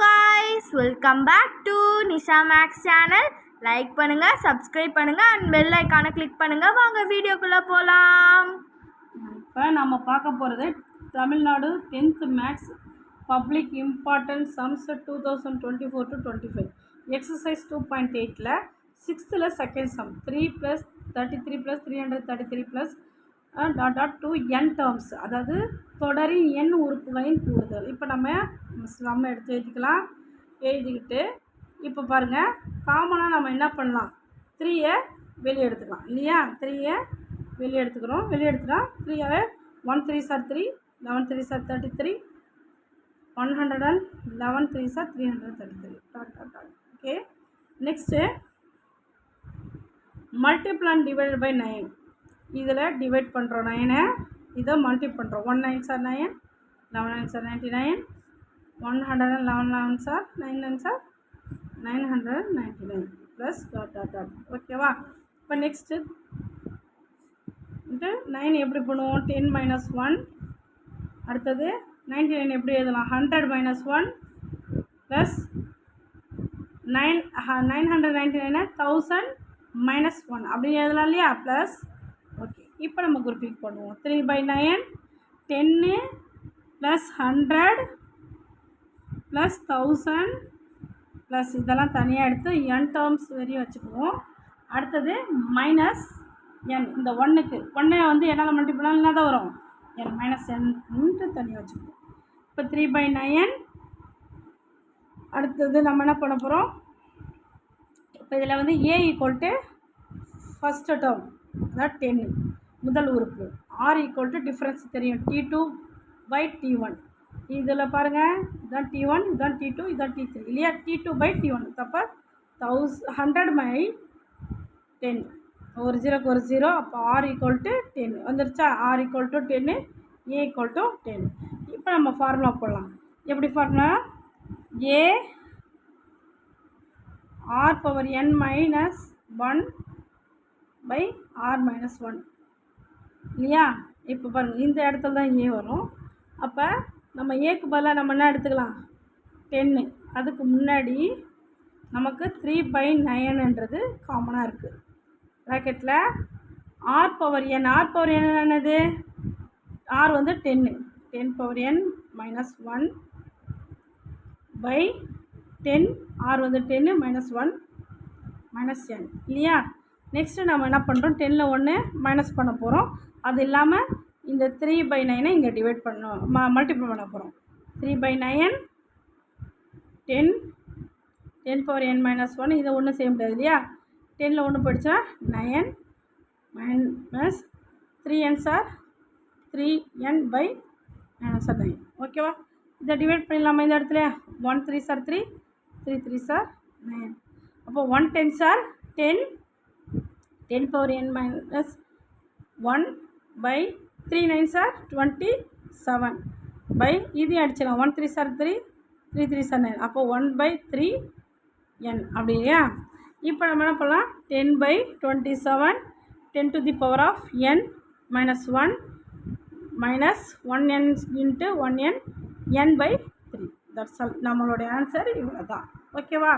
guys, welcome back to Nisha Max channel. Like பண்ணுங்க, subscribe பண்ணுங்க and bell icon click பண்ணுங்க. வாங்க வீடியோக்குள்ள போலாம். இப்போ நம்ம பார்க்க போகிறது Tamil Nadu 10th maths public important sums 2024 to 25 exercise 2.8ல 6th second sum 3 + 33 + 333 + to n terms, அதாவது தொடரின் n உறுப்புகளின் கூடுதல். இப்போ நம்ம சம் எடுத்து எழுதிக்கிட்டு இப்போ பாருங்கள், காமனாக நம்ம என்ன பண்ணலாம், 3யை வெளியே எடுத்துக்கலாம் இல்லையா. 3யை வெளியே எடுத்துக்கிறோம். வெளியே எடுத்துட்டா 3யை 1 3s are 3, 11 3s are 33, 111 3s are 333. Okay, next multiple and divided by 9. இதில் டிவைட் பண்ணுறோம் 9, இதை மல்டி பண்ணுறோம். 1 9s are 9, 11 9s are 99, 111 11s are 9 9s are 999 plus ஓகேவா. இப்போ நெக்ஸ்ட்டு 9 எப்படி பண்ணுவோம், 10 - 1. அடுத்தது 99 எப்படி எழுதலாம், 100 - 1 ப்ளஸ் 999 1000 - 1 அப்படின்னு எழுதலாம் இல்லையா, ப்ளஸ். ஓகே, இப்போ நம்ம குரூப்பிங் பண்ணுவோம். 3/9 10 ப்ளஸ் 100 ப்ளஸ் 1000 ப்ளஸ் இதெல்லாம் தனியாக எடுத்து n டேர்ம்ஸ் வரையும் வச்சுக்குவோம். அடுத்தது மைனஸ் n, இந்த 1க்கு 1 வந்து என்னால் மல்டிபிள் என்ன தான் வரும், n -n தனியாக வச்சுக்குவோம். இப்போ 3/9. அடுத்தது நம்ம என்ன பண்ண போகிறோம், இப்போ இதில் வந்து a = ஃபஸ்ட்டு டேர்ம், அதாவது 10 முதல் உறுப்பு. r = டிஃப்ரென்ஸ் தெரியும், T2/T1. இதில் பாருங்கள், இதுதான் T1, இதுதான் T2, இதுதான் T3 இல்லையா. T2/T1 அப்போ 100/10, ஒரு 0க்கு ஒரு 0. அப்போ r = 10 வந்துருச்சா. r = 10, a = 10. இப்போ நம்ம ஃபார்முலா போடலாம். எப்படி ஃபார்முலா, a r⁻n - 1/r-1 இல்லையா. இப்போ பாருங்கள், இந்த இடத்துல தான் a வரும். அப்போ நம்ம ஏக்கு பதிலாக நம்ம என்ன எடுத்துக்கலாம், 10. அதுக்கு முன்னாடி நமக்கு 3/9ன்றது காமனாக இருக்குது. ப்ராக்கெட்டில் r⁻n என்னது, r வந்து 10, 10⁻n - 1/10, r வந்து 10 - 1 -n இல்லையா. நெக்ஸ்ட்டு நம்ம என்ன பண்ணுறோம், 10ல் 1 மைனஸ் பண்ண போகிறோம். அது இல்லாமல் இந்த 3/9 இங்கே டிவைட் பண்ணோம், மல்டிபிள் பண்ண போகிறோம். 3/9 10, 10⁻n - 1, இதை ஒன்றும் செய்ய முடியாது இல்லையா. 10ல் 1 போயிடுச்சா 9 மைனஸ் 3n சார் 3n/9. ஓகேவா. இதை டிவைட் பண்ணிடலாமா இந்த இடத்துல. 1 3s are 3, 3 3s are 9. அப்போ 1 10s are 10, 10⁻n - 1/3 9s are 27 இதையும் அடிச்சிடலாம். 1 3s are 3, 3 3s are 9. அப்போ 1/3n அப்படி இல்லையா. இப்போ நம்ம என்ன பண்ணலாம், 10/27, 10 to the power of n minus 1 minus 1n into 1n n/3. That's all. நம்மளுடைய ஆன்சர் இவ்வளோ தான். ஓகேவா.